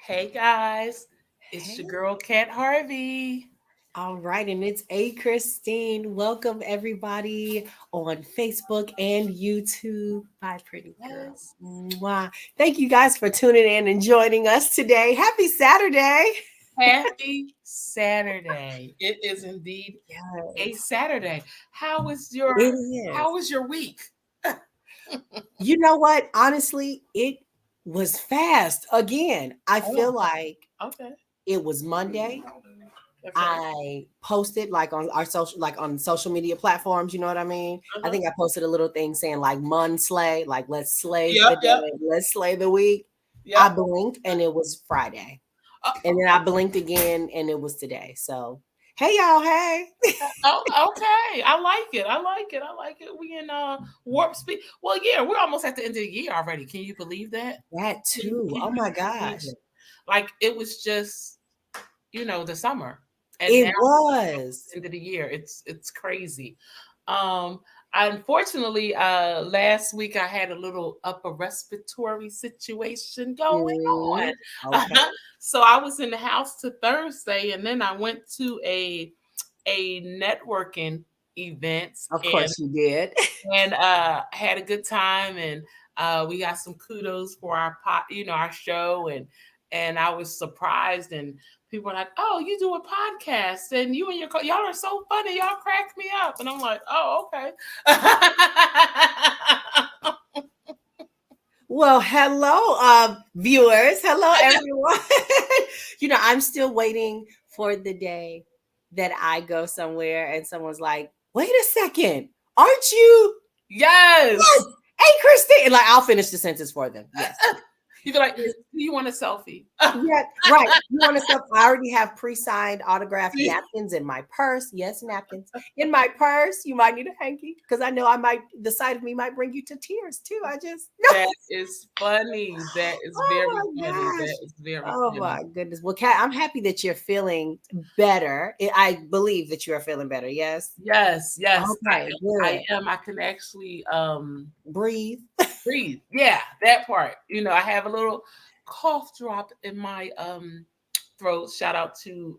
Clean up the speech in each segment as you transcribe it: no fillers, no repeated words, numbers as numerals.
Hey guys, it's Hey. your girl Cat Harvey. All right, and it's A Christine. Welcome everybody on Facebook and YouTube. Bye, pretty girl. Yes. Mwah. Thank you guys for tuning in and joining us today. Happy Saturday. Happy Saturday. It is indeed a Yes, Saturday. How is it your is. how was your week? You know what? Honestly, it was fast. Again, I feel Oh, like okay. it was Monday. Okay. I posted like on our social, like on social media platforms. You know what I mean? I Uh-huh. think I posted a little thing saying like "Mun slay," like let's slay Yep, the yep, day, let's slay the week. I yep. blinked and it was Friday, and Uh, then I blinked again and it was today. So hey y'all, hey. oh, okay. I like it. I like it. I like it. We in warp speed. Well, yeah, we're almost at the end of the year already. Can you believe that? That Can, too. can Oh you my believe gosh, it? Like it was just the summer, and now it was. end of the year. It's crazy. Um, Unfortunately, last week I had a little upper respiratory situation going Mm, on. okay, So I was in the house to Thursday, and then I went to a networking event, of and course you did. had a good time, and we got some kudos for our our show, and I was surprised, and people were like, "Oh, you do a podcast, and you and y'all are so funny, y'all crack me up," and I'm like, "Oh, okay." Well, hello, viewers. Hello, everyone. I'm still waiting for the day that I go somewhere and someone's like, wait a second, aren't you? Yes. Yes. Hey, Christine. And like, I'll finish the sentence for them. Yes. You be like, "Do you want a selfie?" Yeah, right. You want to stuff? I already have pre-signed autographed napkins in my purse. Yes, napkins in my purse. You might need a hanky because I know I might. The sight of me might bring you to tears too. I just no. That is funny. That is very Oh my funny. gosh. That is very Oh funny. my goodness. Well, Kat, I'm happy that you're feeling better. I believe that you are feeling better. Yes. Yes, yes, Okay. I Good. am. I can actually Breathe. breathe. Yeah, that part. I have a little cough drop in my throat. Shout out to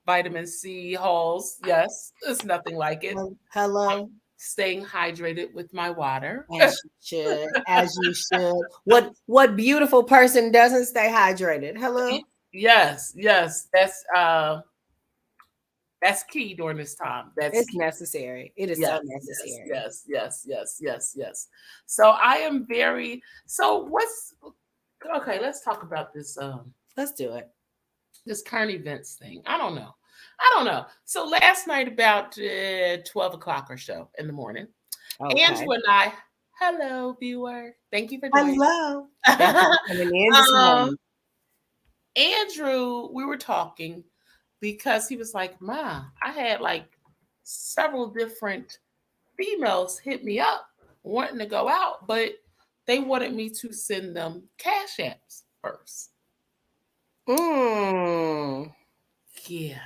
vitamin C halls. Yes, it's nothing like it. Hello. Staying hydrated with my water. As you should. As you should. What beautiful person doesn't stay hydrated? Hello. Yes, yes, that's key during this time. That's It's key. necessary. It is Yes, so yes, necessary. yes, yes, yes, yes, yes. So I am very so what's okay, let's talk about Let's do it. this current events thing. I don't know. So last night about 12 o'clock or so in the morning, Okay. Andrew and I, hello viewer, thank you for joining. Hello. Thank you for coming in this um, morning. Andrew, we were talking because he was like, "Ma, I had like several different females hit me up wanting to go out, but they wanted me to send them cash apps first." Mm. Yeah.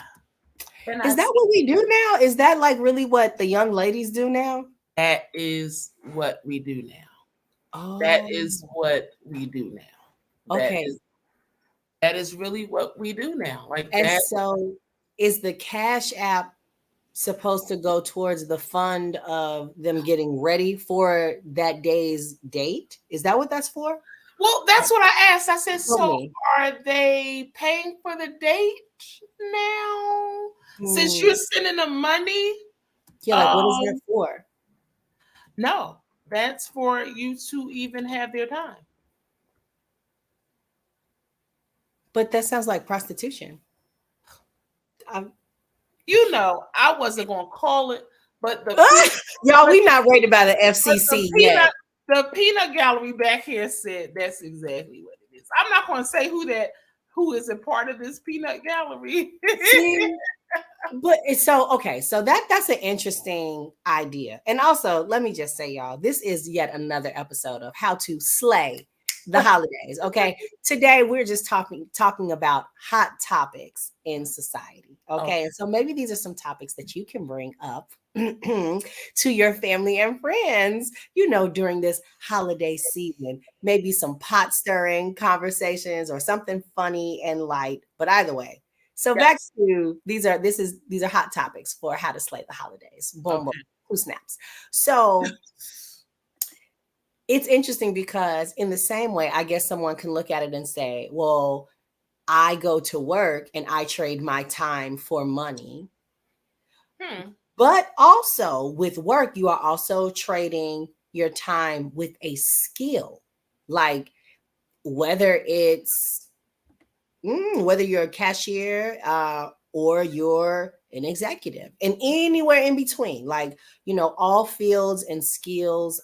And I Is that said, what we do now? Is that like really what the young ladies do now? that is what we do now. That Oh, is what we do now. That okay. is that is really what we do now. Like And that. so is the Cash App supposed to go towards the fund of them getting ready for that day's date? Is that what that's for? Well, that's what I asked. I said, Tell so me. are they paying for the date now? Since Hmm. you're sending them money? Yeah, like what is that Um, for? no. That's for you to even have their time. But that sounds like prostitution. Um, I wasn't gonna call it, but Y'all, but, we not worried about the but the FCC yet. peanut gallery back here said that's exactly what it is. I'm not gonna say who is a part of this peanut gallery. See, but it's so okay. So that's an interesting idea. And also, let me just say, y'all, this is yet another episode of how to slay the holidays. Okay. Today we're just talking about hot topics in society. Okay. Okay. And so maybe these are some topics that you can bring up to your family and friends, during this holiday season. Maybe some pot stirring conversations or something funny and light. But either way. So back Yes. to these are hot topics for how to slay the holidays. Boom, boom, Okay. who snaps. So it's interesting because in the same way, I guess someone can look at it and say, well, I go to work and I trade my time for money. Hmm. But also with work, you are also trading your time with a skill. Like whether it's whether you're a cashier or you're an executive and anywhere in between, like, all fields and skills,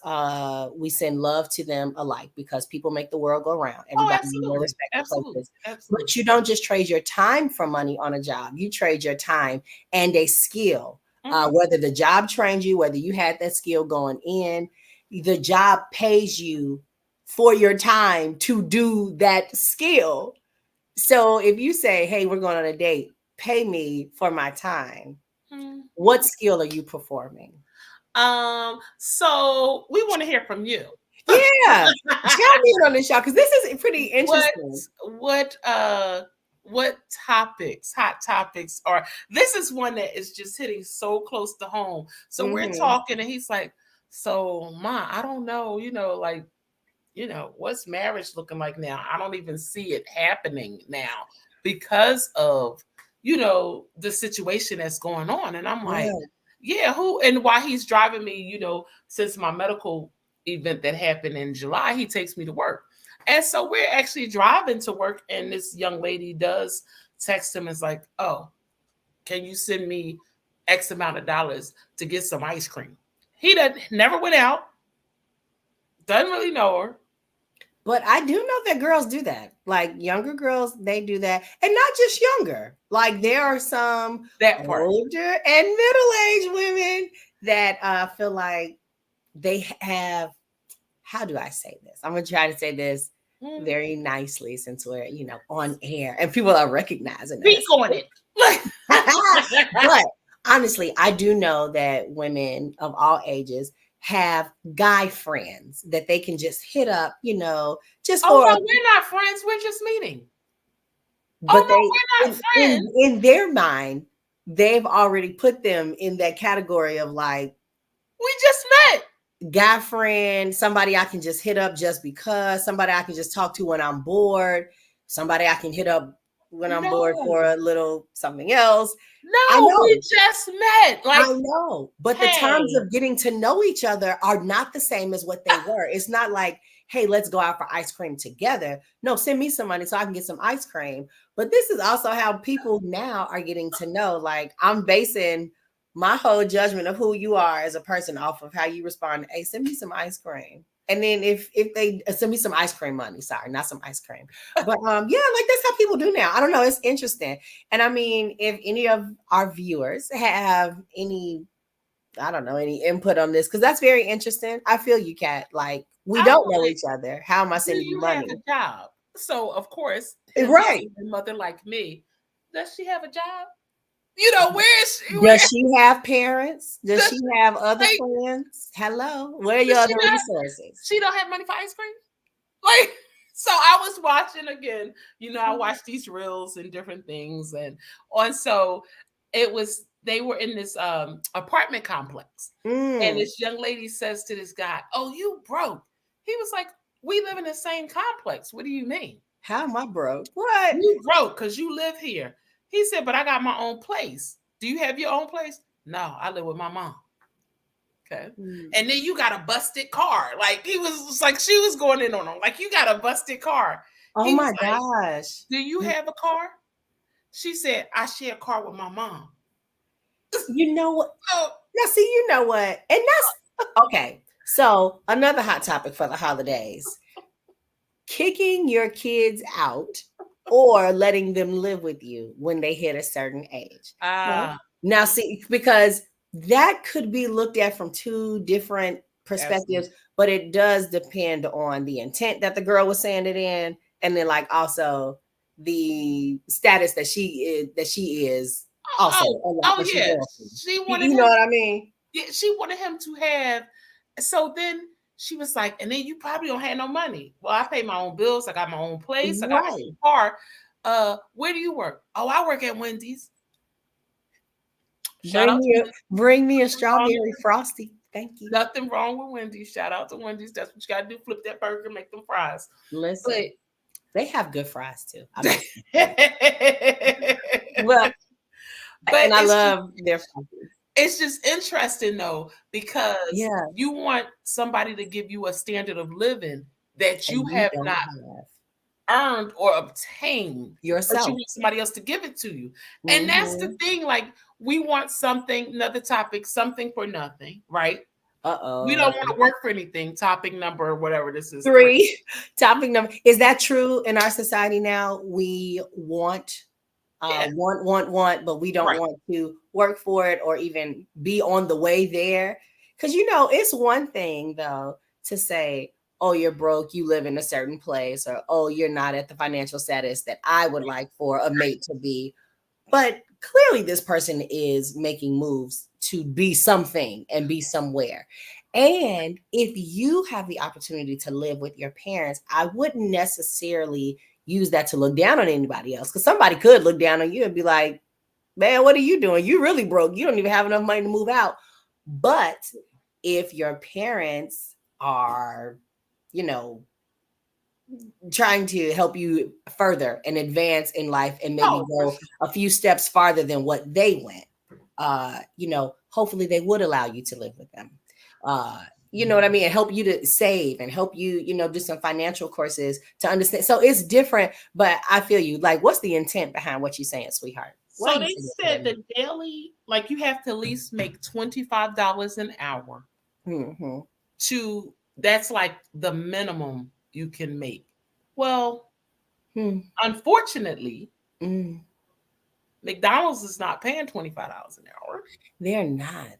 we send love to them alike because people make the world go round. Oh, Everybody in their absolutely. respective Absolutely. places. But Absolutely. you don't just trade your time for money on a job. You trade your time and a skill. Hmm. Whether the job trained you, whether you had that skill going in, the job pays you for your time to do that skill. So if you say, "Hey, we're going on a date, pay me for my time," what Hmm. skill are you performing? So we want to hear from you. Yeah, chime in on this, y'all, because this is pretty what interesting. what what topics, hot topics are, this is one that is just hitting so close to home. So we're Hmm. talking and he's like, so ma, I don't know, like, what's marriage looking like now? I don't even see it happening now because of, the situation that's going on. And I'm like, Yeah, yeah, who and why he's driving me, since my medical event that happened in July, he takes me to work. And so we're actually driving to work, and this young lady does text him. It's like, oh, can you send me X amount of dollars to get some ice cream? He never went out, doesn't really know her. but I do know that girls do that. Like younger girls, they do that, and not just younger. Like there are some That part. older and middle-aged women that feel like they have. How do I say this? I'm gonna try to say this Mm. very nicely since we're on air and people are recognizing Speak us. on it. But honestly, I do know that women of all ages have guy friends that they can just hit up, just Oh for no, we're not friends. We're just meeting. Oh but no, they we're not friends. in their mind, they've already put them in that category of like We just met. guy friend, somebody I can just hit up just because, somebody I can just talk to when I'm bored, somebody I can hit up when I'm bored for No, a little something else. I no, we know. just met. I Like, know, but the terms hey, of getting to know each other are not the same as what they were. It's not like, hey, let's go out for ice cream together. No, send me some money so I can get some ice cream. But this is also how people now are getting to know. Like, I'm basing my whole judgment of who you are as a person off of how you respond. Hey, send me some ice cream. And then if they send me some ice cream money, sorry, not some ice cream. But yeah, like that's how people do now. I don't know. It's interesting. And I mean, if any of our viewers have any, I don't know, any input on this, because that's very interesting. I feel you, Kat. Like, we I'm don't know like, each other. How am I do sending you you have money? a job? So of course, him Right. being a mother like me, does she have a job? Where is she? Does Where she have parents? Does does she she, have other like? friends? Hello. Where are Does your she other not? resources? She don't have money for ice cream. Like, so I was watching again. I watch these reels and different things, and on so it was they were in this apartment complex, and Mm, this young lady says to this guy, "Oh, you broke." He was like, "We live in the same complex. What do you mean? how am I broke? What? You broke because you live here?" He said, "But I got my own place. Do you have your own place?" "No, I live with my mom." Okay. Mm. And then you got a busted car. Like he was like she was going in on him. Like you got a busted car. Oh He was my like, gosh. "Do you have a car?" She said, "I share a car with my mom." You know what? Oh, Now, see, you know what? And that's okay. So, another hot topic for the holidays, kicking your kids out or letting them live with you when they hit a certain age. Now, ah, now see, because that could be looked at from two different perspectives, Absolutely. but it does depend on the intent that the girl was saying it in, and then like also the status that she is also, Oh, or like oh what she's yeah. going through. She You, wanted you know him. what I mean? Yeah, she wanted him to have. So then she was like, and then you probably don't have no money. Well, I pay my own bills. I got my own place. I got my Right. own car. Where do you work? Oh, I work at Wendy's. Shout out to Wendy's. Bring me a Nothing wrong strawberry frosty. Thank you. Nothing wrong with Wendy's. Shout out to Wendy's. That's what you got to do. Flip that burger, make them fries. Listen, But they have good fries too. I but make well, and I it's just love their fries. interesting though, because Yeah, you want somebody to give you a standard of living that you and you have don't not have earned or obtained, but you yourself. want somebody else to give it to you. And that's the Mm-hmm. thing. Like, we want something, another topic, something for nothing, right? We don't want Uh-oh. to work for anything. Topic number, whatever this is, three. Three. Topic number. Is that true in our society now? We Yeah, want, but we don't right. want to work for it or even be on the way there. Because it's one thing though to say, oh, you're broke, you live in a certain place, or oh, you're not at the financial status that I would like for a mate to be. But clearly, this person is making moves to be something and be somewhere. And if you have the opportunity to live with your parents, I wouldn't necessarily use that to look down on anybody else, because somebody could look down on you and be like, man, what are you doing? You really broke. You don't even have enough money to move out. But if your parents are, you know, trying to help you further and advance in life and maybe Oh, for go sure. a few steps farther than what they went, hopefully they would allow you to live with them. uh you know what I mean, and help you to save and help you, do some financial courses to understand. So it's different, but I feel you. Like, what's the intent behind what you're saying, sweetheart? Why are So you they saying it said today? the daily, like, you have to at least make $25 an hour Mm-hmm. to, that's like the minimum you can make. Well, Hmm. unfortunately, Mm. McDonald's is not paying $25 an hour. They're not,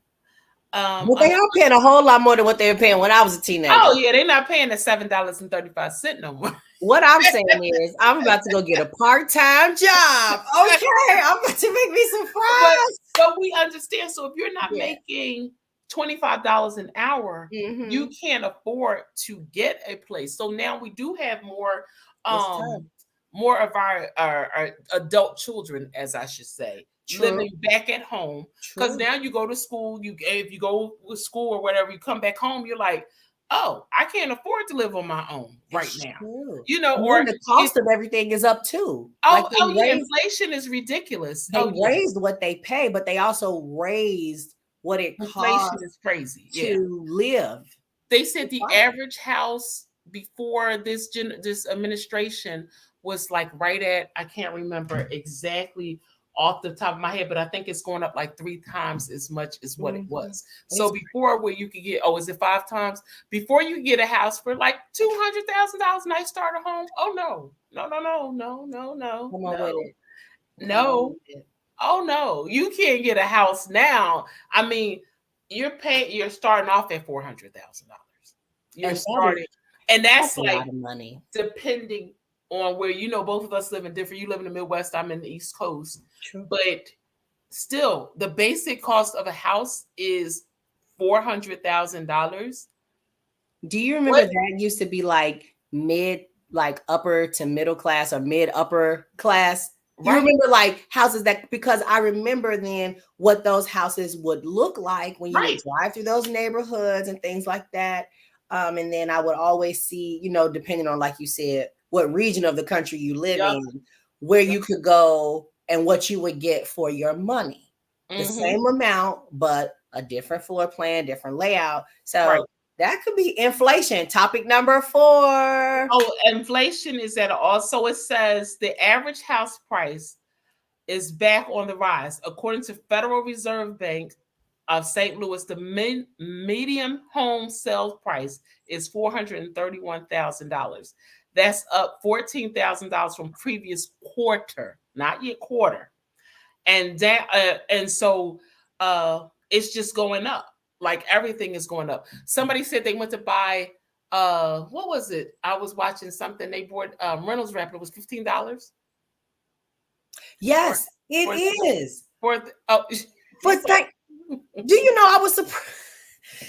Um, but they are paying a whole lot more than what they were paying when I was a teenager. oh yeah, they're not paying the $7.35 no more. What I'm saying is, I'm about to go get a part-time job. Okay, I'm about to make me some but fries. but we understand. So if you're not Yeah. making $25 an hour, you Mm-hmm. can't afford to get a place. So now we do have It's tough. um more of our adult children, as I should say, True. living back at home. Because True. now you go to school, if you go to school or whatever, you come back home, you're like, oh, I can't afford to live on my own right It's now. true. And then Or the if cost of everything is up too. Like, oh yeah, inflation is ridiculous. they Oh yeah, raised what they pay, but they also raised what it inflation costs is crazy. Yeah. to live. They said It's the fine. average house before this administration was like right at, I can't remember exactly off the top of my head, but I think it's going up like 3 times as much as what it Mhm. was. So It's before, where you could get, oh, is it 5 times? Before you could get a house for like $200,000 nice starter home. Oh no, no, no, no, no, no, no, come on with no, it. Come on no. with it. Oh no, you can't get a house now. I mean, you're starting off at $400,000. You're And that is starting, and that's that's a like lot of money. depending on where, both of us live in different. You live in the Midwest, I'm in the East Coast, True. but still, the basic cost of a house is $400,000. Do you remember What? that used to be like mid, like upper to middle class or mid upper class? You Right, remember like houses that, because I remember then what those houses would look like when you would right. drive through those neighborhoods and things like that. And then I would always see, depending on, like you said, what region of the country you live Yep, in, where yep. you could go and what you would get for your money. The Mm-hmm. same amount, but a different floor plan, different layout. Right. So that could be inflation. Topic number 4. Oh, inflation is at also, it says the average house price is back on the rise. According to Federal Reserve Bank of St. Louis, the median home sales price is $431,000. That's up $14,000 from previous quarter, not yet quarter. And so it's just going up. Like everything is going up. Somebody said they went to buy what was it? I was watching something. They bought Reynolds wrap. It was $15 for Yes, it for is. oh But so thank, do you know I was surprised?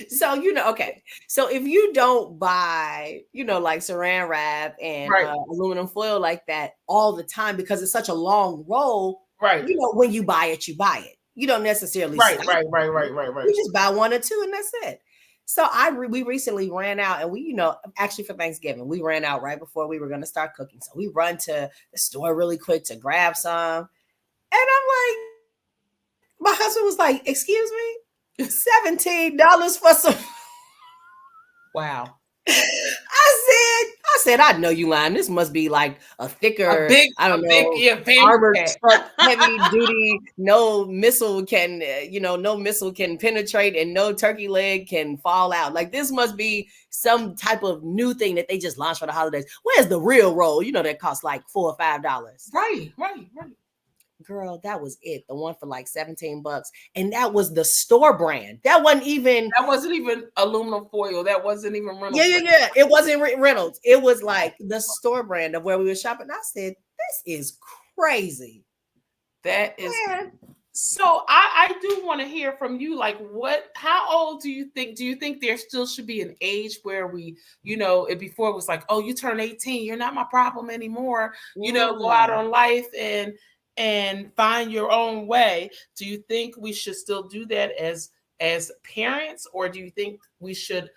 So, okay. So if you don't buy, like saran wrap and right, aluminum foil like that all the time because it's such a long roll, right, when you buy it, you buy it. You don't necessarily right, stock right, right, it. right, right, right. You just buy one or two and that's it. So we recently ran out and we, actually for Thanksgiving, we ran out right before we were going to start cooking. So we run to the store really quick to grab some. And I'm like, my husband was like, "Excuse me, $17 for some." Wow. I said, I know you lying. This must be like a thicker, I A don't big, know, yeah, family armored pack. truck, heavy duty. No missile can, no missile can penetrate, and no turkey leg can fall out. Like this must be some type of new thing that they just launched for the holidays. Where's the real roll? That costs like $4 or $5. Right, right, right. Girl, that was it. The one for like $17, and that was the store brand. That wasn't even. That wasn't even aluminum foil. That wasn't even Yeah, Reynolds yeah, wrap. yeah. It wasn't Reynolds. It was like the store brand of where we were shopping. I said, "This is crazy, That is man." so. I do want to hear from you. Like, what? How old do you think? Do you think there still should be an age where we, it before it was like, oh, you turn 18, you're not my problem anymore. Go out Mm, on life and find your own way. Do you think we should still do that as parents, or do you think we should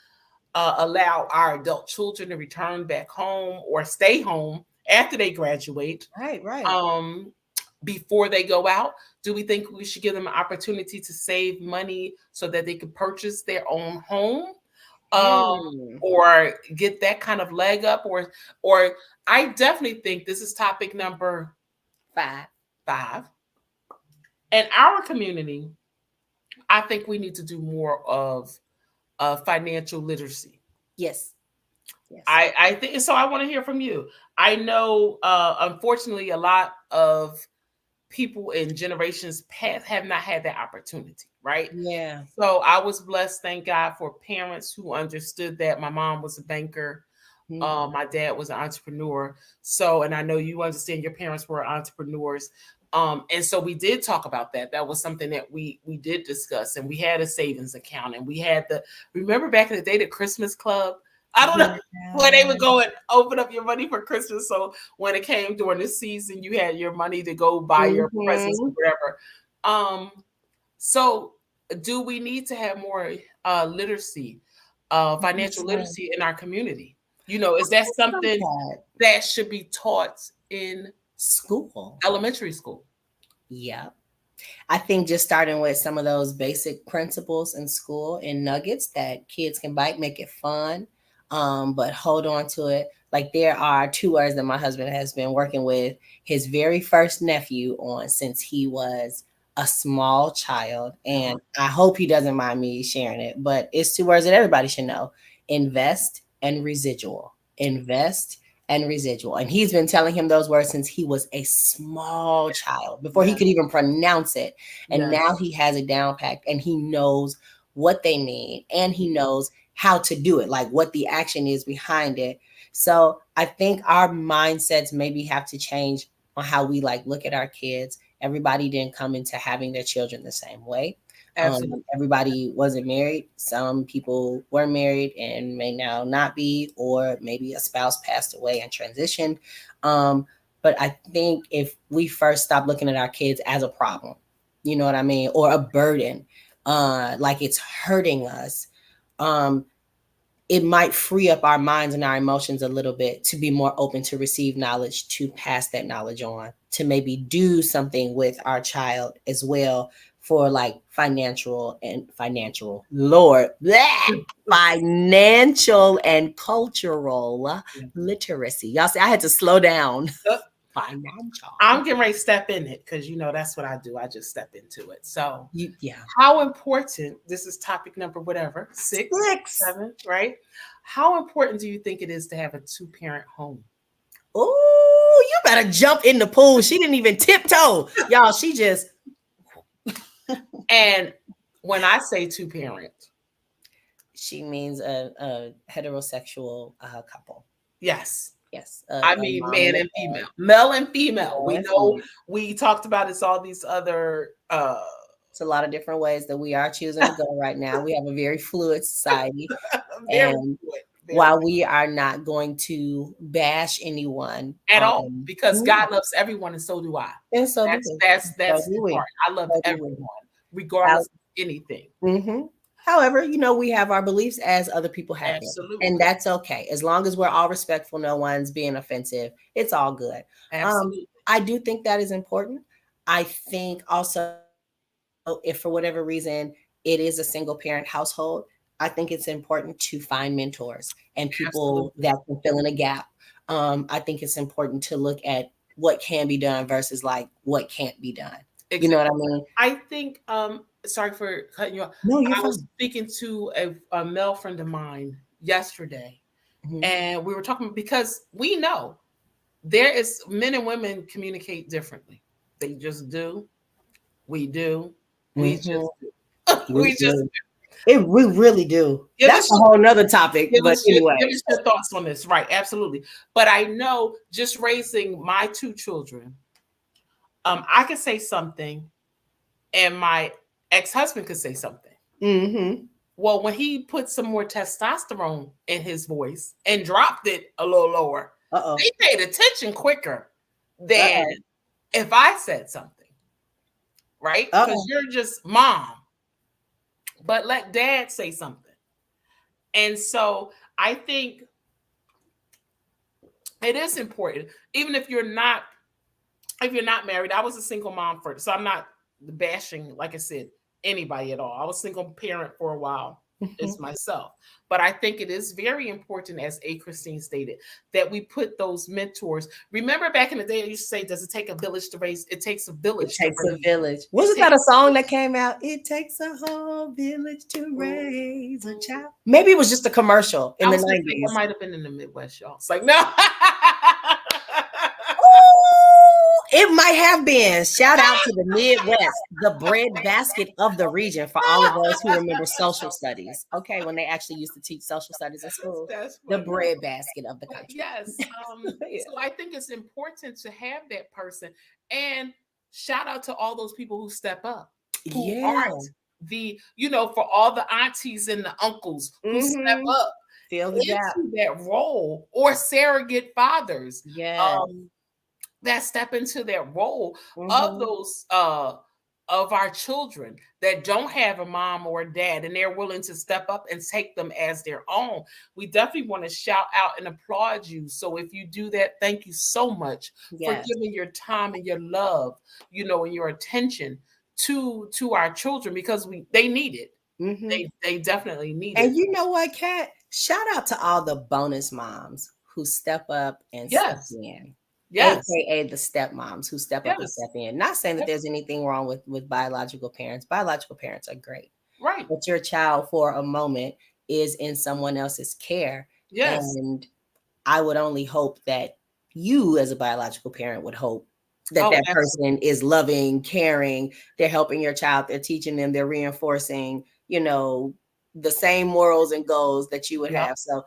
allow our adult children to return back home or stay home after they graduate right, right. um, before they go out? Do we think we should give them an opportunity to save money so that they could purchase their own home, um, Mm, or get that kind of leg up? Or I definitely think this is topic number 5. 5. In our community, I think we need to do more of financial literacy. Yes, yes. I think so. I want to hear from you. I know, unfortunately, a lot of people in generations past have not had that opportunity, right? Yeah. So I was blessed, thank God, for parents who understood that. My mom was a banker. Mhm. My dad was an entrepreneur. So, and I know you understand your parents were entrepreneurs. And so we did talk about that. That was something that we did discuss, and we had a savings account, and we had remember back in the day the Christmas club. I don't know where they would Yeah. go and open up your money for Christmas. So when it came during the season, you had your money to go buy your presents or Mhm. whatever. Um, so do we need to have more literacy, financial So, literacy in our community? Is that about something that that should be taught in school. elementary school? Yeah. I think just starting with some of those basic principles in school and nuggets that kids can bite, make it fun, but hold on to it. Like there are 2 words that my husband has been working with his very first nephew on since he was a small child. Uh-huh. And I hope he doesn't mind me sharing it, but it's 2 words that everybody should know: invest and residual. Invest and residual. And he's been telling him those words since he was a small child, before he Yes, could even pronounce it. And yes, now he has it down packed and he knows what they mean and he knows how to do it, like what the action is behind it. So I think our mindsets maybe have to change on how we like look at our kids. Everybody didn't come into having their children the same way. absolutely. Everybody wasn't married. Some people were married and may now not be, or maybe a spouse passed away and transitioned. But I think if we first stop looking at our kids as a problem, you know what I mean, or a burden, like it's hurting us, um, it might free up our minds and our emotions a little bit to be more open to receive knowledge, to pass that knowledge on, to maybe do something with our child as well for like financial, Lord, bleh, financial and cultural literacy. Y'all see, I had to slow down. Uh, Financial. I'm getting ready to step in it because that's what I do. I just step into it. So, Yeah. how important? This is topic number whatever 6, 6. 7, right? How important do you think it is to have a two-parent home? Oh, you better jump in the pool. She didn't even tiptoe. Y'all, she just And when I say two-parent, She means a heterosexual couple. Yes. Yes, I a mean, mom and man a and dad, female, male and female. male We and know female. we talked about it's all these other It's a lot of different ways that we are choosing to go right now. We have a very fluid society, very and good, very while we are not going to bash anyone, at all because mm, God loves everyone and so do I. and so do That's we. that's So that's do we. important. I love So do we. everyone regardless of anything. Mm-hmm. However, we have our beliefs as other people have them, and Absolutely. that's okay as long as we're all respectful. No one's being offensive. It's all good. Absolutely. I do think that is important. I think also, if for whatever reason it is a single parent household, I think it's important to find mentors and people that can Absolutely. fill in a gap. I think it's important to look at what can be done versus like what can't be done. You know what I Exactly. mean? I think sorry for cutting you off. No, you're I was fine. speaking to a male friend of mine yesterday, Hmm. and we were talking because we know there is men and women communicate differently. They just do. We do. We Hmm. just do. We We just do. We really do. give That's us a whole nother topic. give But us your anyway, give us your thoughts on this. Right, absolutely. But I know just raising my two children, I could say something and my ex-husband could say something. mm-hmm. Well, when he put some more testosterone in his voice and dropped it a little lower, Uh-oh. they paid attention quicker than Uh-oh. if I said something, right? Because Uh-oh. you're just mom, but let dad say something. And so I think it is important, even if you're not married. I was a single mom first, so I'm not bashing, like I said, anybody at all. I was single parent for a while. It's Mhm. myself. But I think it is very important, as A. Christine stated, that we put those mentors. Remember back in the day, I used to say, does it take a village to raise? It takes a It village to takes a raise. village. It Wasn't that takes a a song village. that came out? It takes a whole village to Mm, raise a mm. child. Maybe it was just a commercial in I the was going to say that 90s. might have been in the Midwest, y'all. It's like, no. Ooh, it might have been. Shout out to the Midwest, the bread basket of the region for all of those who remember social studies. Okay, when they actually used to teach social studies in school, That's the funny. bread basket of the But country. yes, Yeah. so I think it's important to have that person. And shout out to all those people who step up, who Yeah. aren't for all the aunties and the uncles who step Mm-hmm. up Fill the gap. into that role, or surrogate fathers Yes. um, that step into that role of Mm-hmm. those of our children that don't have a mom or a dad, and they're willing to step up and take them as their own. We definitely want to shout out and applaud you. So if you do that, thank you so much for Yes. giving your time and your love, and your attention to our children, because they need it. Mm-hmm. They definitely need And it. you know what, Kat? Shout out to all the bonus moms who step up and step Yes. in, Yes. aka the stepmoms who step up and Yes. step in. Not saying that Yep. there's anything wrong with biological parents. Biological parents are great, Right. but your child for a moment is in someone else's care, Yes. and I would only hope that you, as a biological parent, would hope that Oh, that person is loving, caring, they're helping your child, they're teaching them, they're reinforcing, the same morals and goals that you would yep. have. So,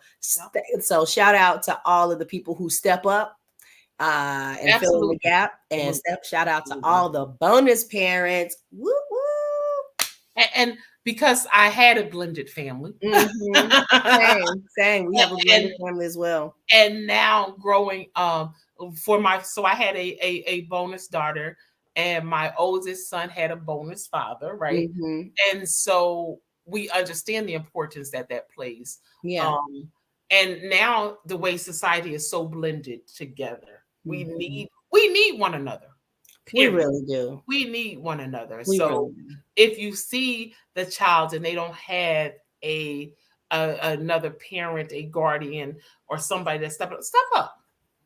Yep. so shout out to all of the people who step up and fill in the Absolutely. gap, and Absolutely. shout out to Absolutely. all the bonus parents. Woo woo. And because I had a blended family, Mm-hmm. Same. We have a and blended family as well. and now growing so I had a bonus daughter, and my oldest son had a bonus father, right? Mm-hmm. And so we understand the importance that plays. Yeah. Um, and now the way society is so blended together, we Mm-hmm. need we need one another. We Period. really do. We need one another. We So really do. if you see the child and they don't have another parent, a guardian, or somebody that step up,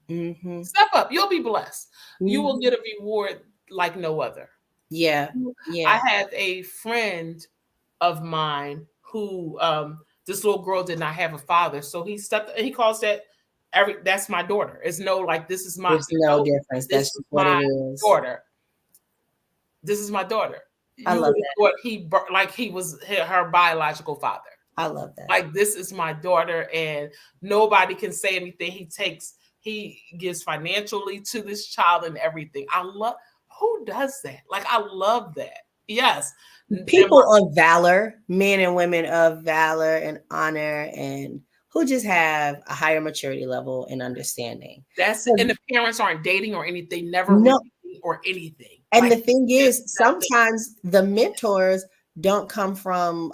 Mm-hmm. step up. You'll be blessed. You will Mm-hmm. get a reward like no other. Yeah. I Yeah. have a friend of mine who this little girl did not have a father, so he stepped and he calls that that's my daughter. It's no like this is my There's no difference. this That's is just what it my is. daughter. This is my daughter. I You love would have that. thought like he was her biological father. I love that. Like, this is my daughter, and nobody can say anything. He gives financially to this child and everything. I love, who does that? Like, I love that. Yes. And People of valor, men and women of valor and honor, and who just have a higher maturity level and understanding. that's, and the parents aren't dating or anything, never No, really, or anything. and Like, the thing just is, nothing. sometimes the mentors don't come from,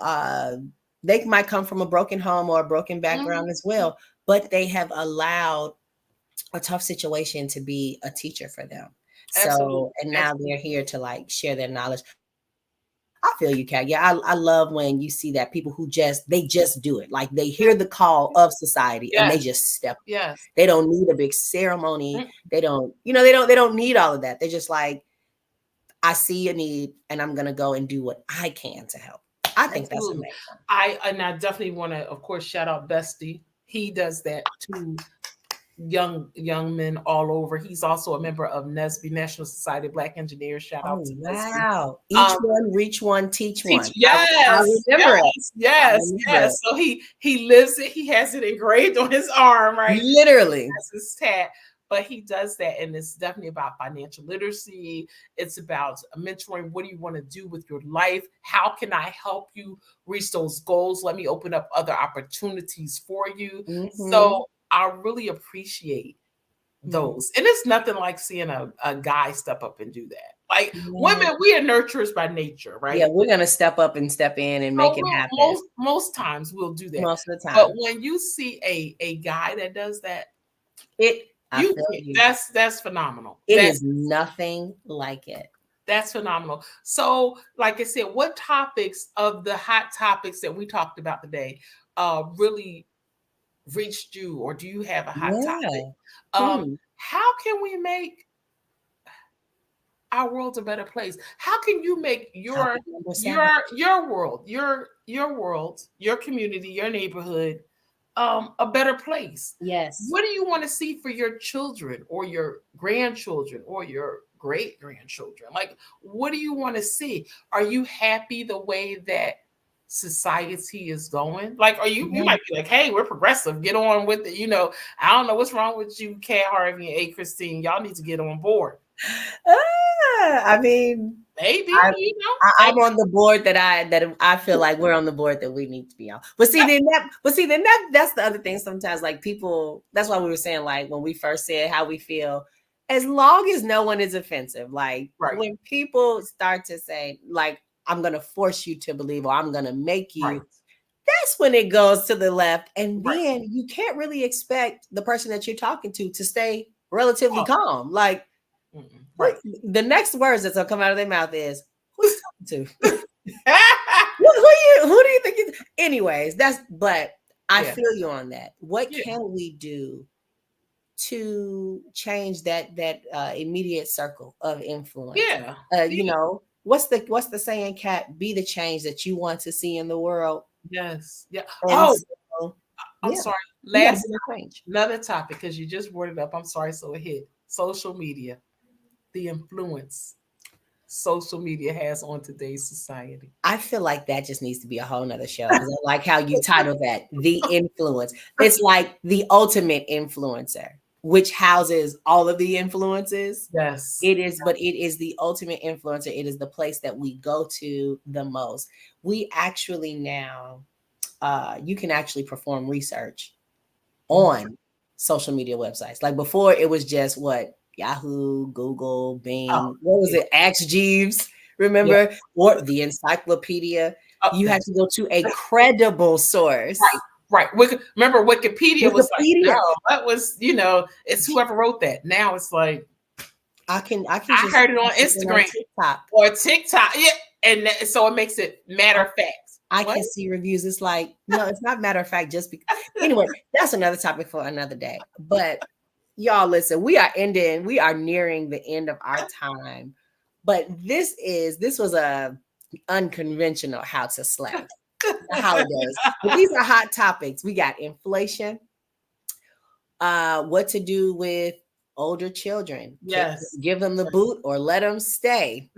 they might come from a broken home or a broken background as Mhm. well, but they have allowed a tough situation to be a teacher for them. Absolutely. So, and now they're Absolutely. here to like share their knowledge. I feel you, Kat. Yeah, I love when you see that people who they just do it. Like they hear the call of society and they Yes. just step. Yes. They don't need a big ceremony. Mm, They don't, they don't need all of that. They're just like, I see a need and I'm gonna go and do what I can to help. I think that's absolutely. amazing. I definitely want to, of course, shout out Bestie. He does that too, young men all over. He's also a member of NSBE, National Society of Black Engineers. Shout out Oh to NSBE. wow. Each Um, one, reach one, teach teach, one. I yes, remember it. yes, I yes, remember yes. it. So he lives it. He has it engraved on his arm, right? Literally. That's his tat. But he does that, and it's definitely about financial literacy. It's about mentoring. What do you want to do with your life? How can I help you reach those goals? Let me open up other opportunities for you. Hmm. So I really appreciate those. And it's nothing like seeing a guy step up and do that. Like, Yeah. women, we are nurturers by nature, Yeah, right? we're gonna step up and step in and make So it we'll, happen most times we'll do that. most of the But time. when you see a guy that does that, I feel you. that's phenomenal. It is nothing like it. That's phenomenal. So, like I said, what topics of the hot topics that we talked about today really reached you, or do you have a hot topic? Yeah. Hmm. How can we make our world's a better place? How can you make Topic number 7. your world, your world, your community, your neighborhood a better place? Yes. What do you want to see for your children or your grandchildren or your great grandchildren? Like, what do you want to see? Are you happy the way that society is going? Like, are you Yeah. might be like, hey, we're progressive, get on with it. I don't know what's wrong with you, Kat, Harvey, and A Christine. Y'all need to get on board. I mean, Maybe, I, I'm maybe. on the board that I feel like we're on the board that we need to be on. But see, then that's the other thing. Sometimes, like people, that's why we were saying, like when we first said how we feel, as long as no one is offensive, like Right, when people start to say, like, I'm gonna force you to believe or I'm gonna make right, you, that's when it goes to the left. And right. then you can't really expect the person that you're talking to stay relatively Oh, calm. Like right. the next words that's gonna come out of their mouth is, "Who you talking to? Who do you think?" Anyways, but I Yeah, feel you on that. What yeah, can we do to change that immediate circle of influence? yeah, yeah. What's the saying, Cat? Be the change that you want to see in the world. Yes, yeah. And Oh, so, I'm yeah, sorry. we got to Last be the change. another topic because you just brought it up. I'm sorry, so it hit social media, the influence social media has on today's society. I feel like that just needs to be a whole nother show because I like how you title that, The Influence. It's like the ultimate influencer, which houses all of the influences. Yes. It is, but it is the ultimate influencer. It is the place that we go to the most. We actually now, you can actually perform research Mhm. on social media websites. Like before, it was just what Yahoo, Google, Oh, Bing. What was yeah, it? Ask Jeeves, yeah. remember? Or the encyclopedia. Oh, You had that's to go to a credible source. right. Right. Remember, Wikipedia was like, no, Wikipedia. that was, it's whoever wrote that. Now it's like, I can I just heard it see on something on Instagram TikTok. or TikTok. Yeah. And so it makes it matter I, of fact. I What? can see reviews. It's like, no, it's not matter of fact, just because. Anyway, that's another topic for another day. But y'all listen, we are nearing the end of our time. But this was a unconventional how to slay the holidays. But these are hot topics. We got inflation, what to do with older children. Yes. Give them the boot or let them stay.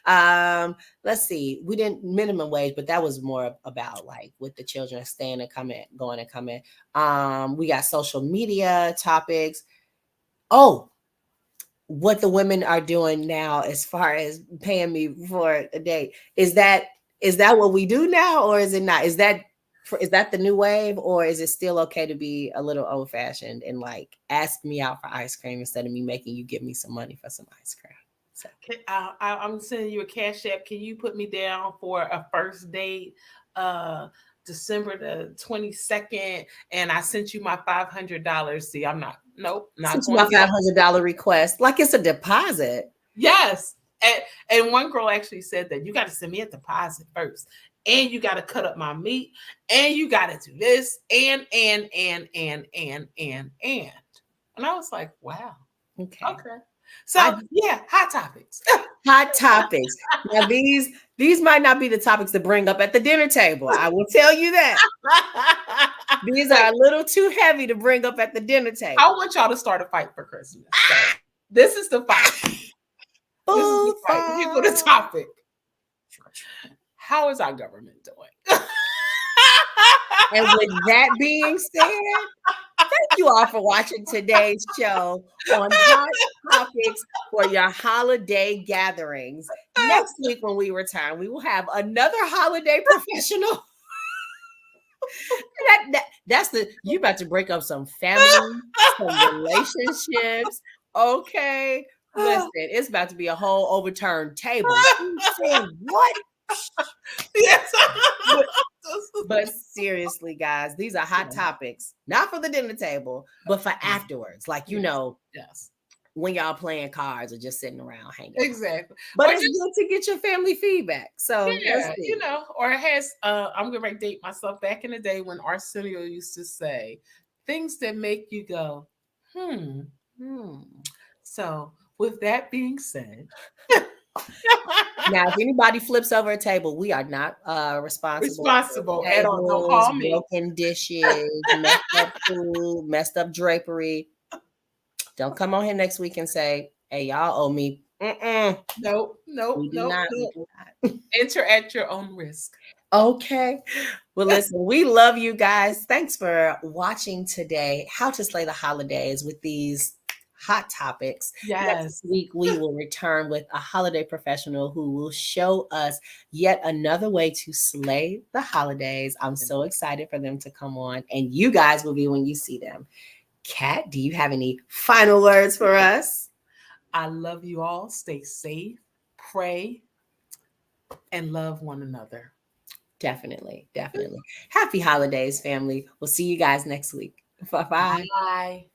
Let's see. We didn't minimum wage, but that was more about like with the children staying and coming, going and coming. We got social media topics. Oh, what the women are doing now as far as paying me for a date. Is that what we do now, or is it not? Is that the new wave, or is it still okay to be a little old fashioned and like ask me out for ice cream instead of me making you give me some money for some ice cream? So I'm sending you a cash app. Can you put me down for a first date? Uh, December the 22nd, and I sent you my $500. See, I'm not. Nope, not since going my to go. $500 request, like it's a deposit. Yes. And one girl actually said that you got to send me a deposit first. And you got to cut up my meat. And you got to do this. And. And I was like, wow. Okay. Okay. I So yeah, hot topics. Hot topics. Now these might not be the topics to bring up at the dinner table. I will tell you that. These Wait, are a little too heavy to bring up at the dinner I table. want y'all to start a fight for Christmas. So this is the fight. This is the Food fight. Here go the fight. topic. How is our government doing? And with that being said, thank you all for watching today's show on hot topics for your holiday gatherings. Next week, when we return, we will have another holiday professional. That's the you about to break up some family, some relationships. Okay. Listen, it's about to be a whole overturned table. Who said what? Yes. But, but seriously, guys, these are hot topics, not for the dinner table, but for afterwards. Like, Yes. when y'all playing cards or just sitting around hanging out. Exactly. But Or it's just good to get your family feedback. So let's yeah, see. or it has I'm gonna date myself back in the day when Arsenio used to say things that make you go, hmm. Hmm. So with that being said, Now, if anybody flips over a table, we are not responsible for responsible at all. Don't tables, call me. broken dishes, messed up food, messed up drapery. Don't come on here next week and say, "Hey, y'all owe me." Nope, nope, We do nope, not. We nope. do not. Enter at your own risk. Okay. Well, listen, we love you guys. Thanks for watching today. How to slay the holidays with these hot topics. Next Yes. week, we will return with a holiday professional who will show us yet another way to slay the holidays. I'm so excited for them to come on, and you guys will be when you see them. Kat, do you have any final words for us? I love you all. Stay safe, pray, and love one another. Definitely. Definitely. Happy holidays, family. We'll see you guys next week. Bye bye. Bye.